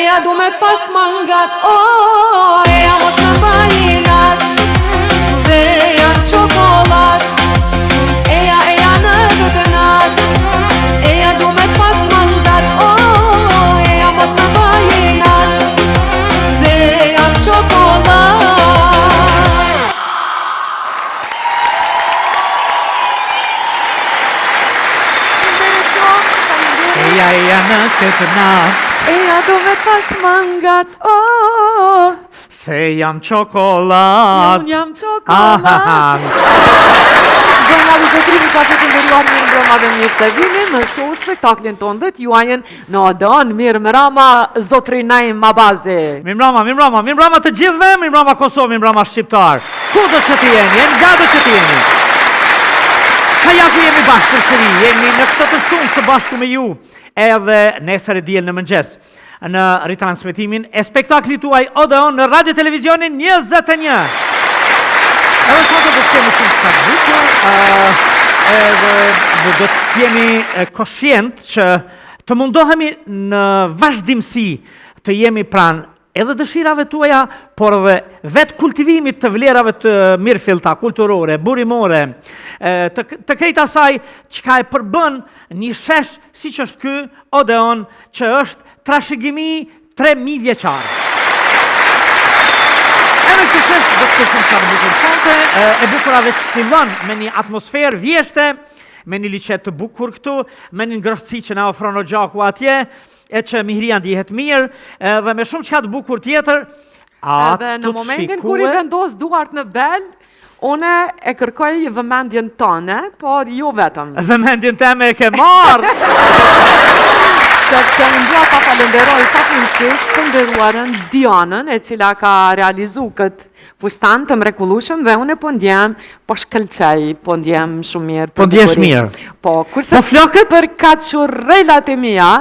Eja du me pas mangat, eja mos me bajinat, se janë qokolat. Eja në vëtënat, eja du me pas mangat, eja mos me bajinat, se janë qokolat. Eja në vëtënat, eja du me pas mangat, se jam qokolat. unë jam qokolat. Zonja dhe zotri, sa që të ndëruar mirë mbrëma dhe mirë se vini në show spektaklin tonë dhe t'juajnë në Odeon mirë mbrëma zotri Naim Mabazi. Mirëmbrëma të gjithëve, mirëmbrëma Kosovë, mirëmbrëma Shqiptar. Kudo që të jeni, nga do që të jeni. Ka ja ku jemi bashkë përsëri, jemi në këtë të shumë së bashku me ju, edhe nesër e diel në mëngjes, në ritransmetimin e spektaklit tuaj Odeon në Radio Televizionin 21. Edhe sa të kemi shumë të bukur, edhe do të jemi koshient që të mundohemi në vazhdimsi të jemi pranë edhe dëshirave tuaja, por edhe vetë kultivimit të vlerave të mirëfillta, kulturore, burimore, të krejt asaj çka e përbën një shesh si që është ky Odeon, që është trashëgimi 3000 vjeçar. Edhe që shesh do të shumë sa bukur sante, e bukurave që fillon me një atmosferë vjeshte, me një liqet të bukur këtu, me një ngrohtësi që na ofron o gjaku atje, e që mihria ndihet mirë, dhe me shumë qka të bukur tjetër, Edhe në momentin kur i vendos duart në bel, une e kërkoj vëmendjen tëne, por jo vetëm. Vëmendjen teme e ke marrë! Sepse në dua ta falenderoj fatmirësisht të nderuarën Dianën, e cila ka realizu këtë fustan të mrekullueshëm dhe unë po ndjem, po shkëlqej, po ndjem shumë mirë. Po ndjesh mirë. Po, kurse flokët për kaq shurrelat e mia,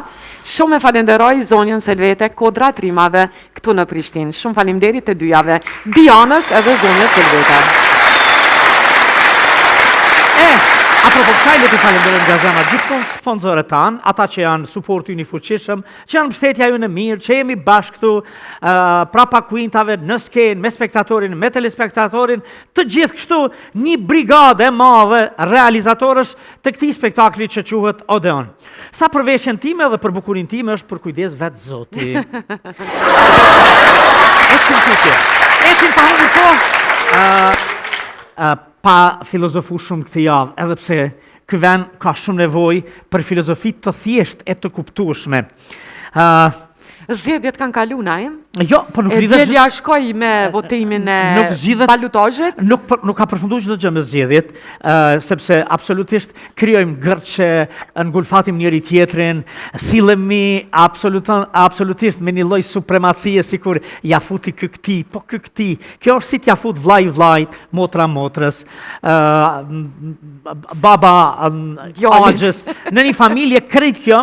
shumë e falenderoj zonjën Selvete, kodra trimave këtu në Prishtinë. Shumë faleminderit të dyjave, Dianës edhe zonjës Selvete. Apropo kësaj le të falenderojmë nga zemra gjithmonë sponsorët tanë, ata që janë suporti ynë i fuqishëm, që janë mbështetja ju në mirë, që jemi bashkë këtu prapa kuintave, në skenë, me spektatorin, me telespektatorin, të gjithë kështu një brigadë e madhe realizatorësh të këtij spektakli që quhet Odeon. Sa për veshjen time dhe për bukurinë time është për kujdes vetë Zoti. Ecim pa humbur kohë. Pa filozofu shumë këtë javë, edhe pse ky vend ka shumë nevojë për filozofi të thjeshtë e të kuptueshme. Zgjedhjet kanë kalu, Naim? Jo, po nuk lidhet. Djelja shkoi me votimin e balutazhit? Nuk ka përfunduar çdo gjë me zgjedhjet, sepse absolutisht krijojmë gërç që ngulfatim njëri tjetrin, sillemi absolutisht me një lloj supremacie sikur ja futi ky këtij, po ky këtij. Kjo është si t'ja fut vllai vllait, motra motrës, baba agjës, në një familje krejt kjo.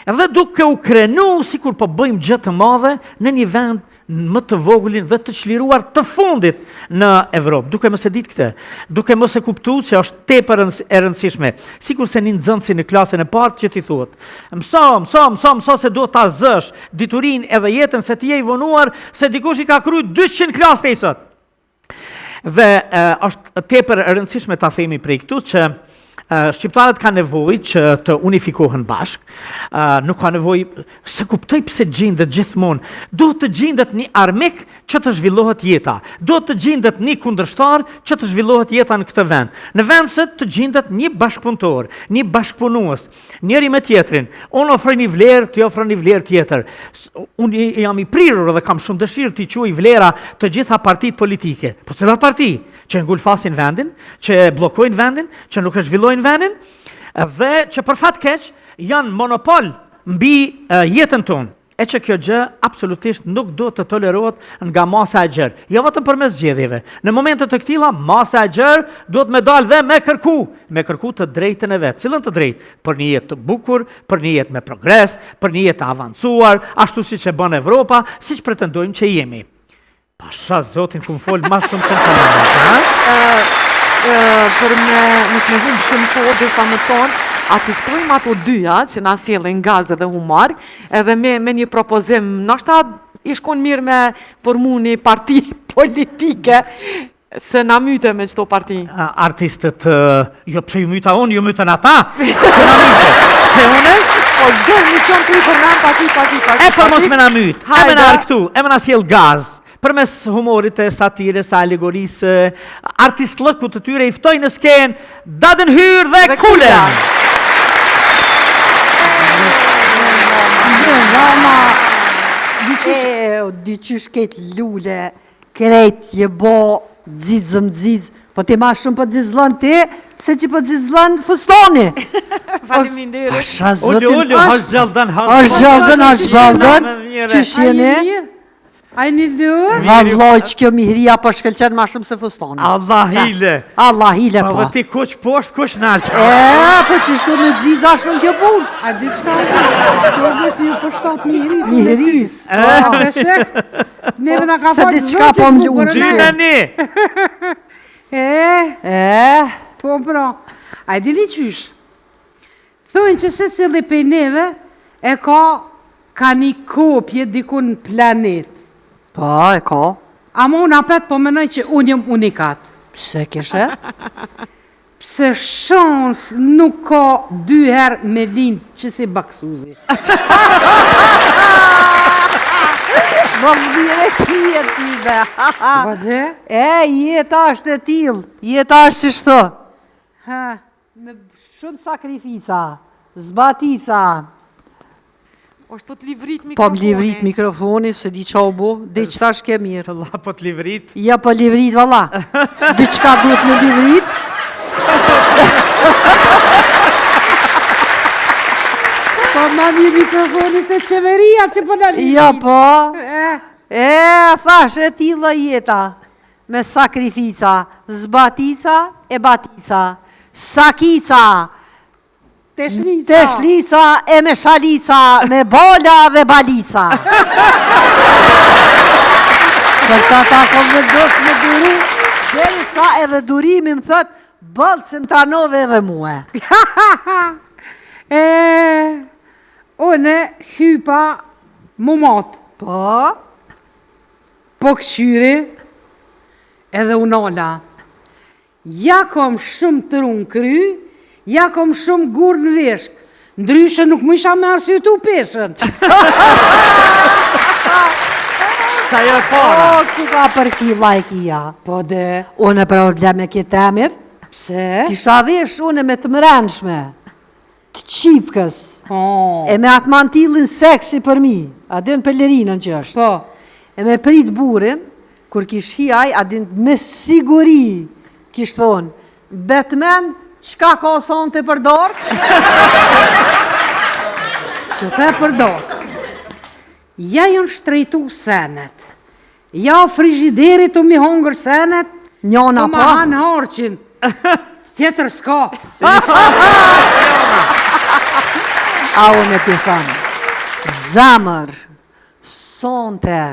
Edhe duke u krenu, sikur po bëjmë gjë të madhe në një vend më të vogullin dhe të çliruar të fundit në Evropë. Duke mos e ditë këtë, duke mos e kuptuar se është tepër e rëndësishme. Sikur se një nxënësi në klasën e parë që ti thuhet, mëso se duhet ta zësh diturinë edhe jetën se ti je i vonuar se dikush i ka kryer 200 klasë te sot. Dhe është tepër e rëndësishme ta themi prej këtu që shqiptarët ka nevojë që të unifikohen bashkë, nuk ka nevojë se kuptoj pse gjendet gjithmonë. Duhet të gjendet një armik që të zhvillohet jeta. Duhet të gjendet një kundërshtar që të zhvillohet jeta në këtë vend. Në vend se të gjendet një bashkëpunëtor, një bashkëpunues, njëri me tjetrin. Unë ofroj një vlerë, ti ofron një vlerë tjetër. Unë jam i prirur dhe kam shumë dëshirë t'i quaj vlera të gjitha partitë politike. Po cilat parti? Që ngulfasin vendin, që bllokojnë vendin, që nuk e zhvillojnë vendin, dhe që për fat keq janë monopol mbi jetën tonë. E që kjo gjë absolutisht nuk duhet të tolerohet nga masa e gjerë. Jo vetëm përmes zgjedhjeve. Në momente të këtilla masa e gjerë duhet me dalë dhe me kërku të drejtën e vet. Cilën të drejtë? Për një jetë të bukur, për një jetë me progres, për një jetë të avancuar, ashtu siç e bën Evropa, siç pretendojmë që jemi. Pasha Zotin ku më folë ma shumë të në për me nësë me humë shumë kohë dhe sa më tonë, A të ftojmë ato dyja që na sjellin gaz dhe humor, edhe me një propozim, ndoshta i shkon mirë me formu një parti politike, se na myte me çdo parti. Artistët, jo pse ju myta unë, ju mytën ata. Që na myte. Se une? Po çdo emision klip për na parti. E për mos me na myt. E me na Hajde. këtu, e me na sjell gaz. Përmes humorit e satires, alegorisë, artistlëkut të tyre i ftojnë në skenë Daden Hyr dhe Kulen. Dyqysh ketë lule, krejt je bo dzizëm, po ti ma shumë po dzizlën ti, se që po dzizlën fustoni. Faleminderit. Pasha zotin, Ullu, hash zhaldën, hash baldën, qysh jeni? A një dhur? Valloj që kjo mihria po shkelqen ma shumë se fustoni. Allah hile. Allah hile Pa po. vë ti kush poshtë, kush nalë. Po që shtu me dzizë ashkën kjo punë. A di qka? Kjo është një përshtat mihris. Mihris, A të shek? Neve nga ka Se falë di qka po më lunë Gjyna ni. Po pra. A di li qysh? Thojnë që se cili pej neve e ka një kopje dikun në planet. Po, e ka. Ama unë apet po menoj që unë jëm unikat. Pse kishe? Pse shans nuk ka dy herë me lind që si baksuzi. Më mire kje time. Po dhe? Jeta është e tilë, jeta është që shto. Ha. Me shumë sakrifica, zbatica. është po të livrit Po mikrofoni. më livrit mikrofoni, se di qa u bu, di qëta shke mirë. Allah po të livrit. Ja po livrit, valla. Di qka duhet me livrit. Po ma një mikrofoni se qeveria që po në liqit. Ja po. Eh, Thash e tila jeta. Me sakrifica, zbatica e batica. Sakica, Teshlica. teshlica e me shalica, me bola dhe balica. Për që ata kom me dosh me duri, deri sa edhe durimi më thët, bëllë se më tanove edhe muhe. Une hypa mumat, po këshyri edhe unala. Ja kom shumë të runë kry, ja kom shumë gurë në veshk, ndryshe nuk më isha me arsyetu peshen. Sa jo para. Ku ka për ki lajkia? Po dhe, Une probleme këtë emir, pse? kisha vesh une me të mrenshme, të qipkës, Po, e me atë mantillin seksi për mi, adin pelerinën që është. po, E me prit burin, kur kish hiaj, adin me siguri, kish thonë, Batman, qka ka son të përdor? që the përdor. Ja jënë shtrejtu senet, ja frigiderit të mi hongër senet, Njona po ma pa. hanë harqin, tjetër s'ka. A unë e të thënë, zamër, sonte,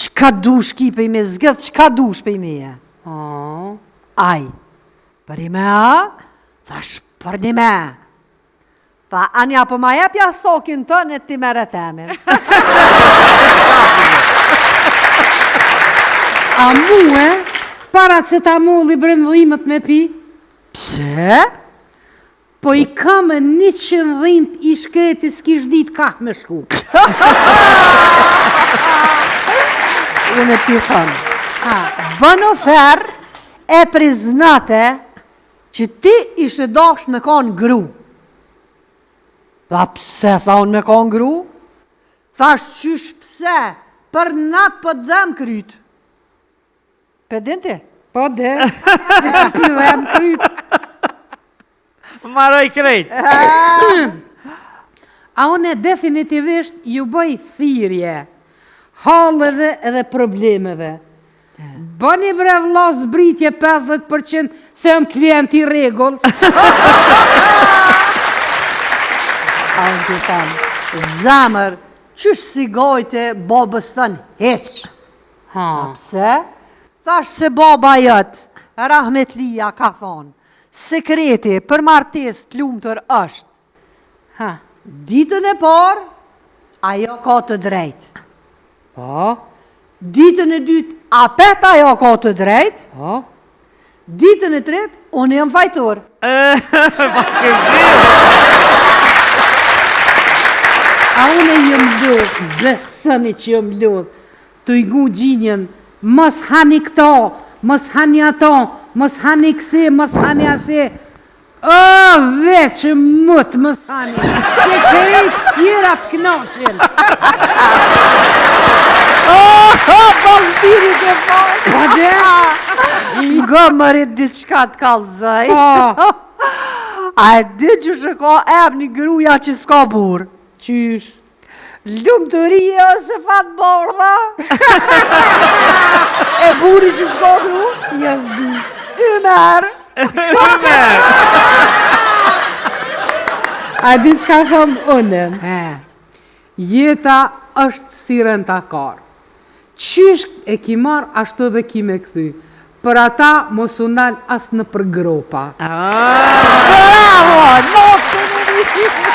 qka dush ki për i me zgëth, qka dush për i me e? Oh. Aj, për i me a, thash për një me. Tha, anja për ma jepja stokin të në ti mere temin. A muë, para që ta mulli brëndhimet me pi, Pse? po i kam 100 dhimt i shkreti s'kish dit ka me shku. Unë e ti thëmë, bën ofer e priznate që ti ishe dosh me konë gru. Tha pse, tha unë me konë gru? Thash qysh pse, për natë për dhem kryt. Pedin ti? Po dhe, pi dhem kryt. Maroj krejt. A unë definitivisht ju bëj thirje, halëve edhe problemeve. Bëni bre vlla zbritje 50% se jam klient i regull. A unë ti thamë, zamër, qysh si gojte bobës tënë heq. Ha, Pse? Thash se baba jëtë, Rahmetlia ka thonë, sekreti për martes të lumëtër është, Ha, ditën e parë, ajo ka të drejtë. po, Ditën e dytë, apet ajo ka të drejtë. po. Ditën e tretë, unë jam fajtor. A une jëm lodh, besëni që jëm lodh, të i gu gjinjen, mos hani këto, mos hani ato, mos hani këse, mos hani ase. O, veç që mut mos hani, se krejt tjera të knaqen. Balbirit e falë. Pa dhe? Nga mërit diçka të kalëzaj. Po. A e di që shë ka ebë një gruja që s'ka burë. Qysh? Lumë të rije ose fatë bordha. E buri që s'ka gru. Jas di. Ymer. A di qka thëmë unë? He. Jeta është si rentakar. Qysh e ki marë, ashtu dhe ki me këthy. Për ata mos u nal as në për gropa. Bravo! Noftë në një.